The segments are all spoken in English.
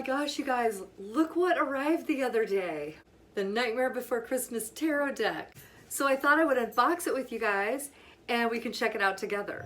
gosh, you guys, look what arrived the other day. The Nightmare Before Christmas tarot deck. So I thought I would unbox it with you guys and we can check it out together.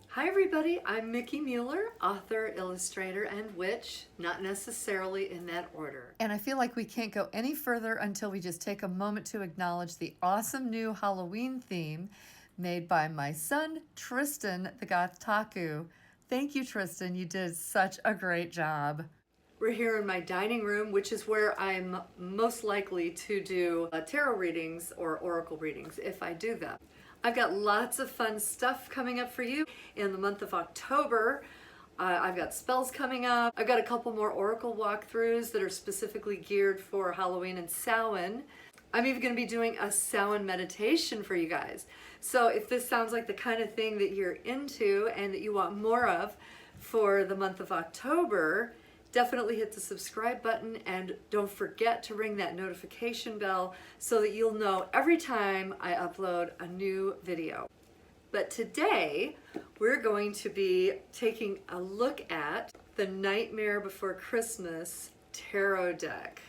Hi everybody, I'm Mickie Mueller, author, illustrator, and witch, not necessarily in that order. And I feel like we can't go any further until we just take a moment to acknowledge the awesome new Halloween theme made by my son, Tristan, the Goth Taku. Thank you, Tristan, you did such a great job. We're here in my dining room, which is where I'm most likely to do tarot readings or oracle readings if I do them. I've got lots of fun stuff coming up for you in the month of October. I've got spells coming up. I've got a couple more oracle walkthroughs that are specifically geared for Halloween and Samhain. I'm even going to be doing a Samhain meditation for you guys. So if this sounds like the kind of thing that you're into and that you want more of for the month of October, definitely hit the subscribe button and don't forget to ring that notification bell so that you'll know every time I upload a new video. But today we're going to be taking a look at the Nightmare Before Christmas tarot deck.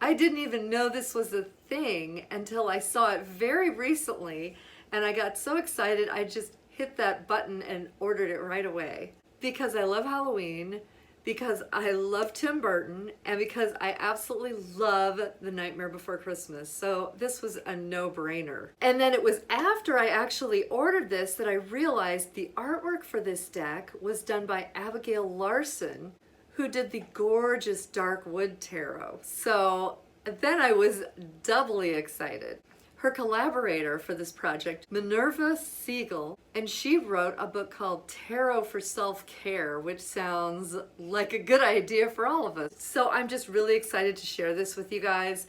I didn't even know this was a thing until I saw it very recently, and I got so excited I just hit that button and ordered it right away. Because I love Halloween, because I love Tim Burton, and because I absolutely love The Nightmare Before Christmas. So this was a no-brainer. And then it was after I actually ordered this that I realized the artwork for this deck was done by Abigail Larson, who did the gorgeous Dark Wood Tarot. So then I was doubly excited. Her collaborator for this project, Minerva Siegel, and she wrote a book called Tarot for Self-Care, which sounds like a good idea for all of us. So I'm just really excited to share this with you guys.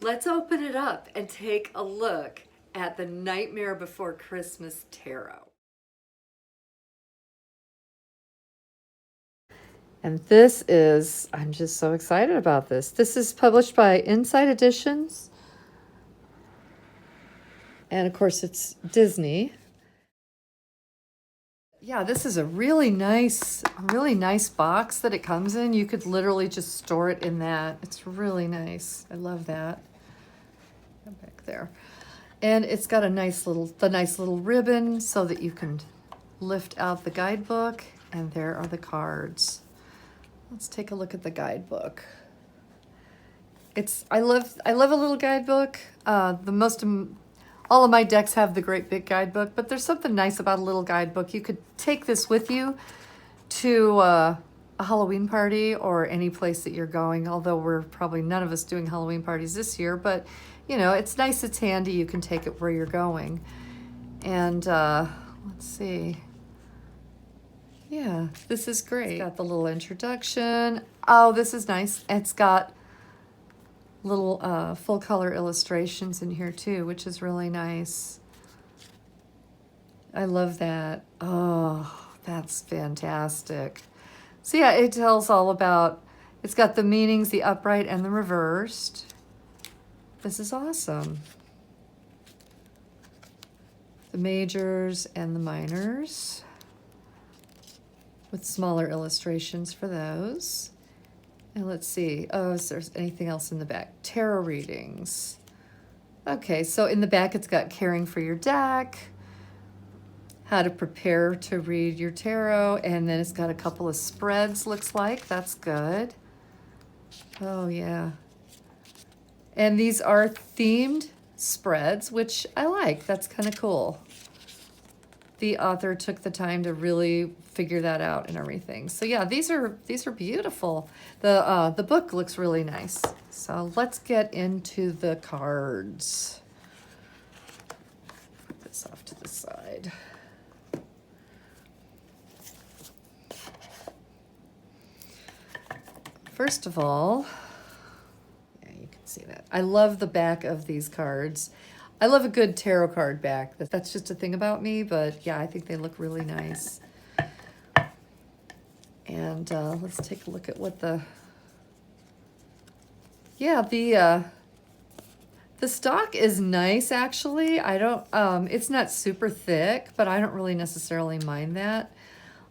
Let's open it up and take a look at the Nightmare Before Christmas Tarot. And this is, I'm just so excited about this. This is published by Inside Editions. And of course it's Disney. Yeah, this is a really nice box that it comes in. You could literally just store it in that. It's really nice. I love that. Back there. And it's got the nice little ribbon so that you can lift out the guidebook, and there are the cards. Let's take a look at the guidebook. I love a little guidebook. All of my decks have the great big guidebook, but there's something nice about a little guidebook. You could take this with you to a Halloween party or any place that you're going, although we're probably none of us doing Halloween parties this year, but you know, it's nice, it's handy, you can take it where you're going. And let's see. Yeah, this is great. It's got the little introduction. Oh, this is nice. It's got little full color illustrations in here too, which is really nice. I love that. Oh, that's fantastic. So yeah, it tells all about, it's got the meanings, the upright and the reversed. This is awesome. The majors and the minors with smaller illustrations for those. And let's see, oh, is there anything else in the back? Tarot readings. Okay, so in the back it's got caring for your deck, how to prepare to read your tarot, and then it's got a couple of spreads, looks like. That's good. Oh, yeah. And these are themed spreads, which I like. That's kind of cool. The author took the time to really figure that out and everything. So yeah, these are beautiful. The book looks really nice. So let's get into the cards. Put this off to the side. First of all, yeah, you can see that. I love the back of these cards. I love a good tarot card back. That's just a thing about me, but yeah, I think they look really nice. And let's take a look at what the Yeah, the stock is nice, actually. I don't, it's not super thick, but I don't really necessarily mind that.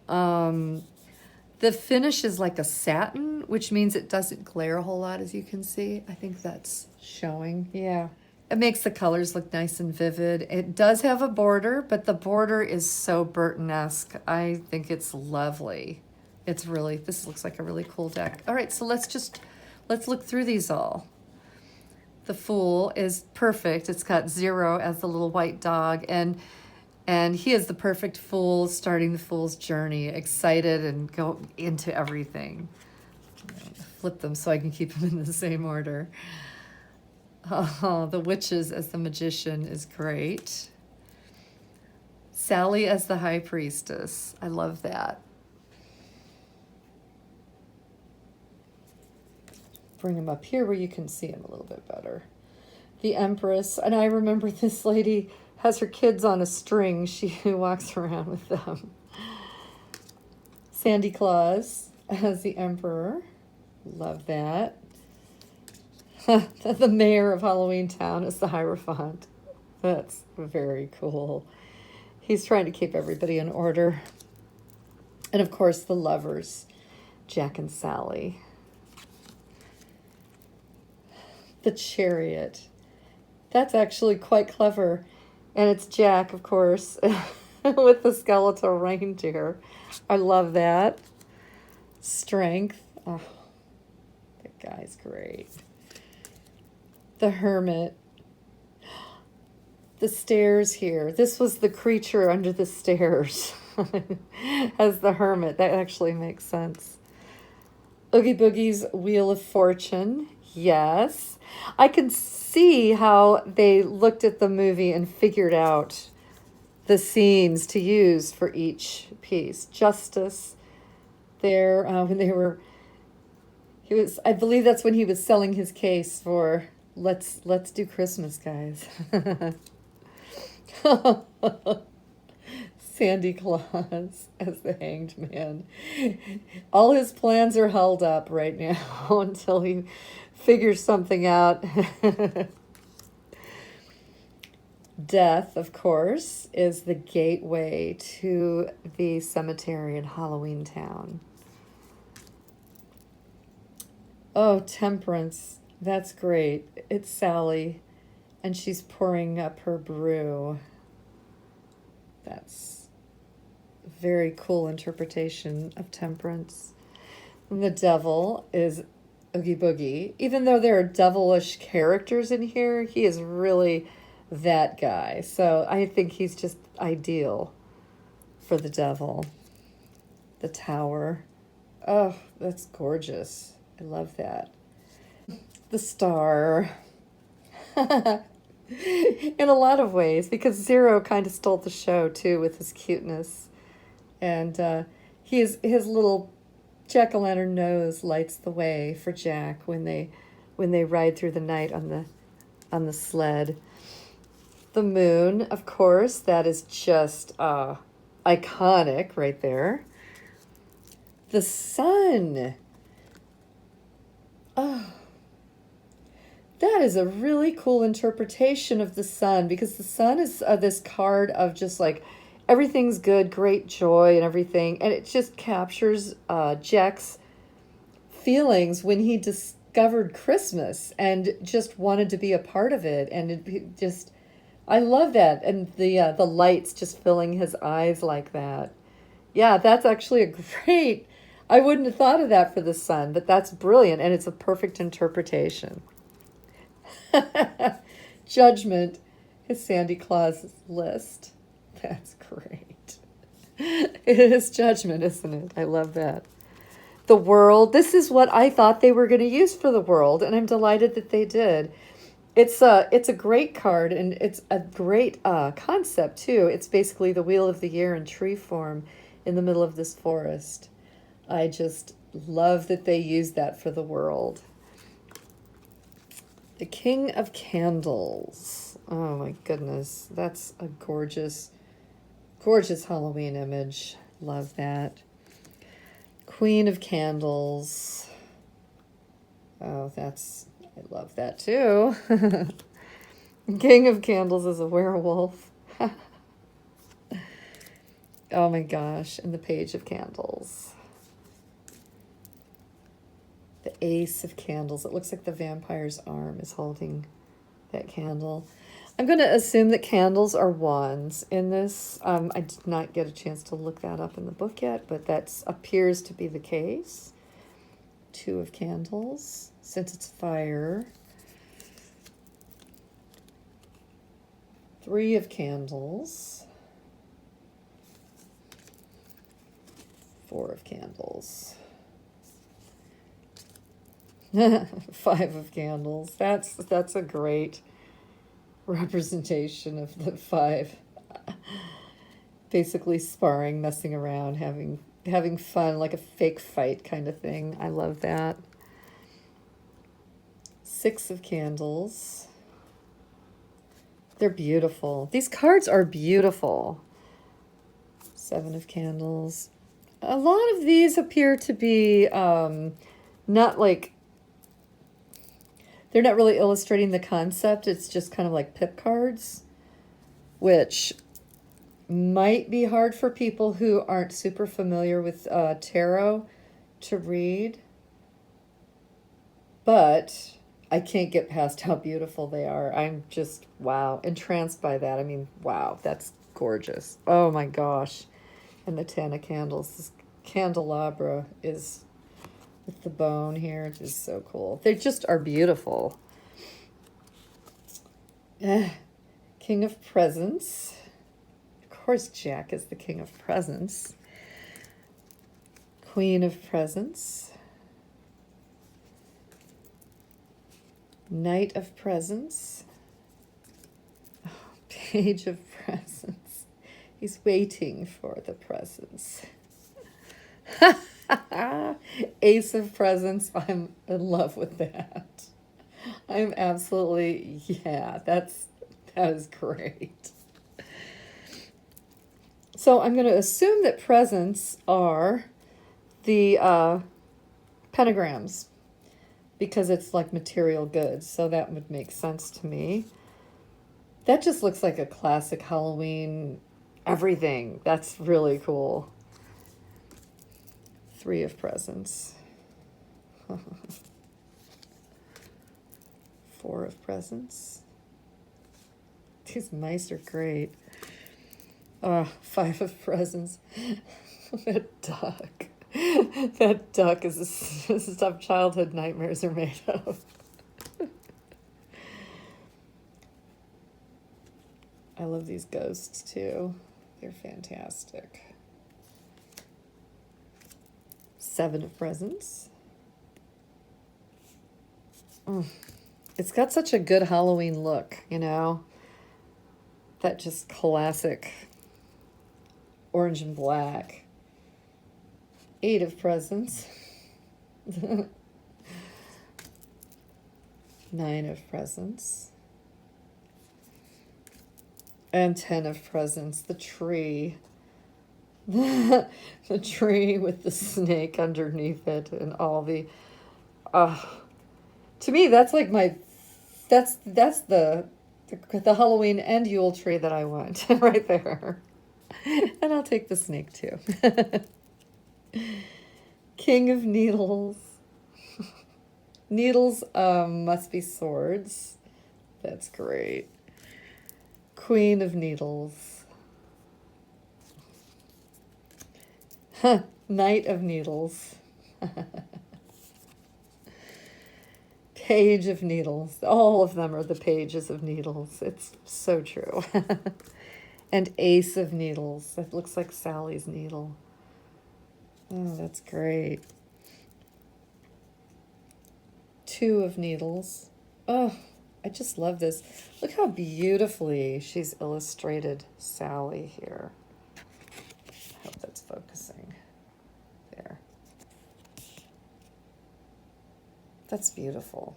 The finish is like a satin, which means it doesn't glare a whole lot, as you can see. I think that's showing, yeah. It makes the colors look nice and vivid. It does have a border, but the border is so Burton-esque. I think it's lovely. It's really, this looks like a really cool deck. All right, so let's look through these all. The Fool is perfect. It's got 0 as the little white dog, and he is the perfect fool, starting the fool's journey, excited and go into everything. Flip them so I can keep them in the same order. Oh, the Witches as the magician is great. Sally as the high priestess. I love that. Bring him up here where you can see him a little bit better. The Empress, and I remember this lady has her kids on a string. She walks around with them. Sandy Claus as the Emperor. Love that. The mayor of Halloween Town is the Hierophant. That's very cool. He's trying to keep everybody in order. And of course, the lovers, Jack and Sally. The Chariot. That's actually quite clever. And it's Jack, of course, with the skeletal reindeer. I love that. Strength. Oh, that guy's great. The Hermit. The stairs here. This was the creature under the stairs as the Hermit. That actually makes sense. Oogie Boogie's Wheel of Fortune. Yes. I can see how they looked at the movie and figured out the scenes to use for each piece. Justice there, when they were, I believe that's when he was selling his case for let's do Christmas, guys. Sandy Claus as the Hanged Man. All his plans are held up right now until he figures something out. Death, of course, is the gateway to the cemetery in Halloween Town. Oh, Temperance. That's great. It's Sally, and she's pouring up her brew. That's a very cool interpretation of Temperance. And the Devil is Oogie Boogie. Even though there are devilish characters in here, he is really that guy. So I think he's just ideal for the Devil. The Tower. Oh, that's gorgeous. I love that. The Star. In a lot of ways, because Zero kind of stole the show too with his cuteness. And his little jack-o'-lantern nose lights the way for Jack when they ride through the night on the sled. The Moon, of course, that is just iconic right there. The Sun. Oh, that is a really cool interpretation of the Sun, because the Sun is this card of just like everything's good, great joy and everything. And it just captures Jack's feelings when he discovered Christmas and just wanted to be a part of it. And it just, I love that. And the lights just filling his eyes like that. Yeah, that's actually a great, I wouldn't have thought of that for the Sun, but that's brilliant. And it's a perfect interpretation. Judgment is Sandy Claus's list. That's great. It is Judgment, isn't it? I love that. The World. This is what I thought they were going to use for the World, and I'm delighted that they did. It's a great card, and it's a great concept, too. It's basically the Wheel of the Year in tree form in the middle of this forest. I just love that they used that for the World. The King of Candles. Oh my goodness. That's a gorgeous, gorgeous Halloween image. Love that. Queen of Candles. Oh, that's I love that too. King of Candles is a werewolf. Oh my gosh. And the Page of Candles. The Ace of Candles. It looks like the vampire's arm is holding that candle. I'm going to assume that candles are wands in this. I did not get a chance to look that up in the book yet, but that appears to be the case. 2 of Candles, since it's fire. 3 of Candles. 4 of Candles. 5 of Candles. That's a great representation of the 5. Basically sparring, messing around, having fun, like a fake fight kind of thing. I love that. 6 of Candles. They're beautiful. These cards are beautiful. 7 of Candles. A lot of these appear to be not like, they're not really illustrating the concept. It's just kind of like pip cards, which might be hard for people who aren't super familiar with tarot to read. But I can't get past how beautiful they are. I'm just, wow, entranced by that. I mean, wow, that's gorgeous. Oh my gosh. And the 10 of Candles. This candelabra is with the bone here. It's just so cool. They just are beautiful. King of Presents. Of course, Jack is the King of Presents. Queen of Presents. Knight of Presents. Oh, Page of Presents. He's waiting for the presents. Ace of Presents. I'm in love with that. I'm absolutely, yeah, that is great. So I'm going to assume that presents are the pentagrams, because it's like material goods. So that would make sense to me. That just looks like a classic Halloween everything. That's really cool. 3 of Presents. 4 of Presents. These mice are great. 5 of Presents. That duck. That duck is the stuff childhood nightmares are made of. I love these ghosts too. They're fantastic. 7 of Presents. It's got such a good Halloween look, you know? That just classic orange and black. 8 of Presents. 9 of Presents. And 10 of Presents. The tree. The tree with the snake underneath it and all the... to me, that's like my... That's the Halloween and Yule tree that I want right there. And I'll take the snake too. King of Needles. Needles must be swords. That's great. Queen of Needles. Knight of Needles. Page of Needles. All of them are the pages of needles. It's so true. And Ace of Needles. That looks like Sally's needle. Oh, that's great. 2 of Needles. Oh, I just love this. Look how beautifully she's illustrated Sally here. I hope that's focusing. There. That's beautiful.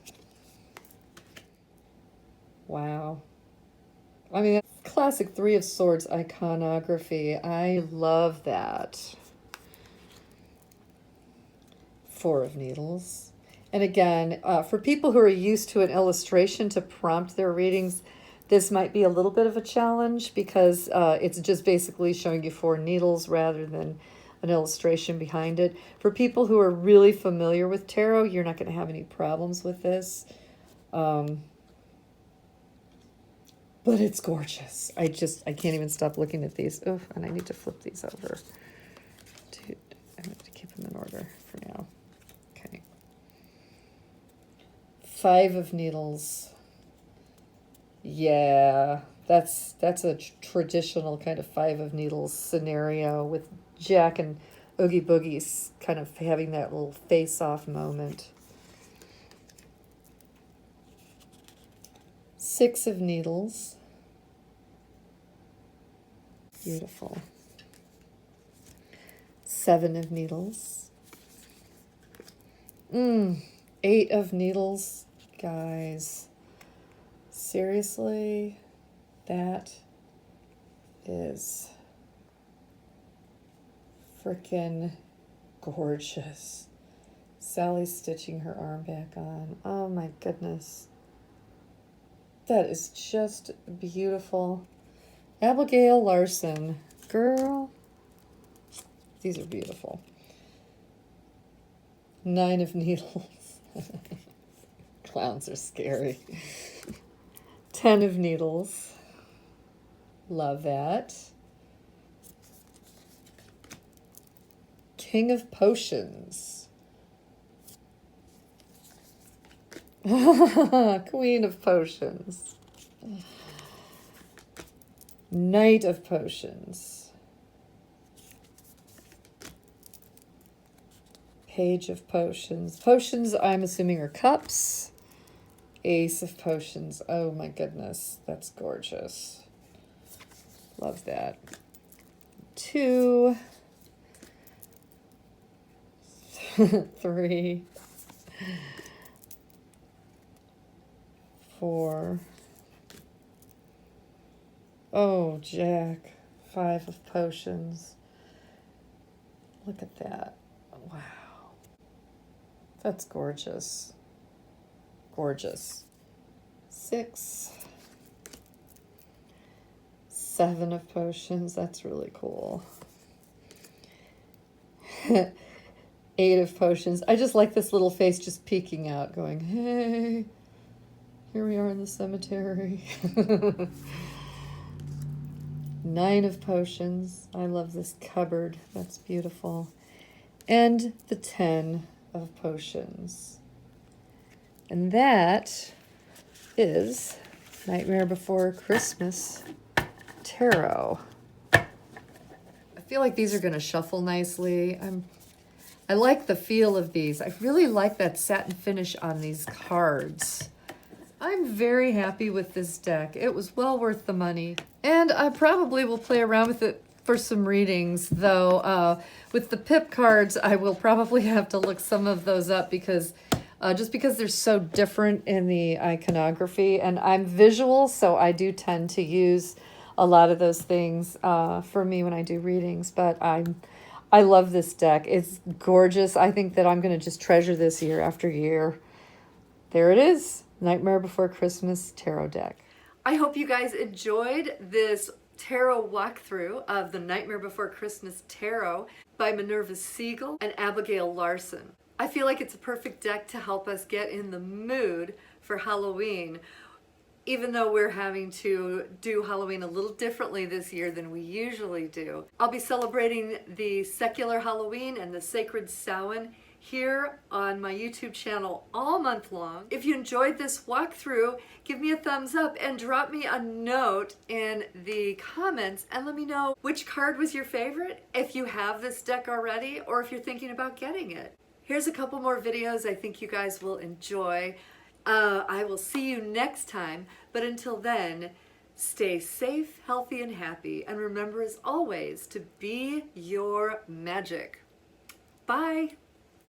Wow. I mean, classic 3 of Swords iconography. I love that. 4 of Needles. And again, for people who are used to an illustration to prompt their readings, this might be a little bit of a challenge because it's just basically showing you 4 needles rather than an illustration behind it. For people who are really familiar with tarot, you're not going to have any problems with this. But it's gorgeous. I can't even stop looking at these. Oh, and I need to flip these over. Dude, I'm going to keep them in order for now. Okay. 5 of needles. Yeah, that's a traditional kind of 5 of needles scenario with Jack and Oogie Boogie's kind of having that little face-off moment. 6 of needles. Beautiful. 7 of needles. 8 of needles, guys. Seriously, that is freaking gorgeous. Sally's stitching her arm back on. Oh my goodness. That is just beautiful. Abigail Larson. Girl. These are beautiful. 9 of needles. Clowns are scary. 10 of needles. Love that. King of potions. Queen of potions. Knight of potions. Page of potions. Potions, I'm assuming, are cups. Ace of potions. Oh my goodness, that's gorgeous. Love that. 2, 3, 4. Oh, Jack. 5 of potions. Look at that. Wow. That's gorgeous. Gorgeous. 6. 7 of potions. That's really cool. 8 of potions. I just like this little face just peeking out, going, hey, here we are in the cemetery. 9 of potions. I love this cupboard. That's beautiful. And the 10 of potions. And that is Nightmare Before Christmas Tarot. I feel like these are going to shuffle nicely. I like the feel of these. I really like that satin finish on these cards. I'm very happy with this deck. It was well worth the money. And I probably will play around with it for some readings, though. With the pip cards, I will probably have to look some of those up because just because they're so different in the iconography. And I'm visual, so I do tend to use a lot of those things for me when I do readings. But I love this deck. It's gorgeous. I think that I'm going to just treasure this year after year. There it is. Nightmare Before Christmas Tarot deck. I hope you guys enjoyed this tarot walkthrough of the Nightmare Before Christmas Tarot by Minerva Siegel and Abigail Larson. I feel like it's a perfect deck to help us get in the mood for Halloween, even though we're having to do Halloween a little differently this year than we usually do. I'll be celebrating the secular Halloween and the sacred Samhain here on my YouTube channel all month long. If you enjoyed this walkthrough, give me a thumbs up and drop me a note in the comments and let me know which card was your favorite, if you have this deck already, or if you're thinking about getting it. Here's a couple more videos I think you guys will enjoy. I will see you next time, but until then, stay safe, healthy, and happy, and remember as always to be your magic. Bye!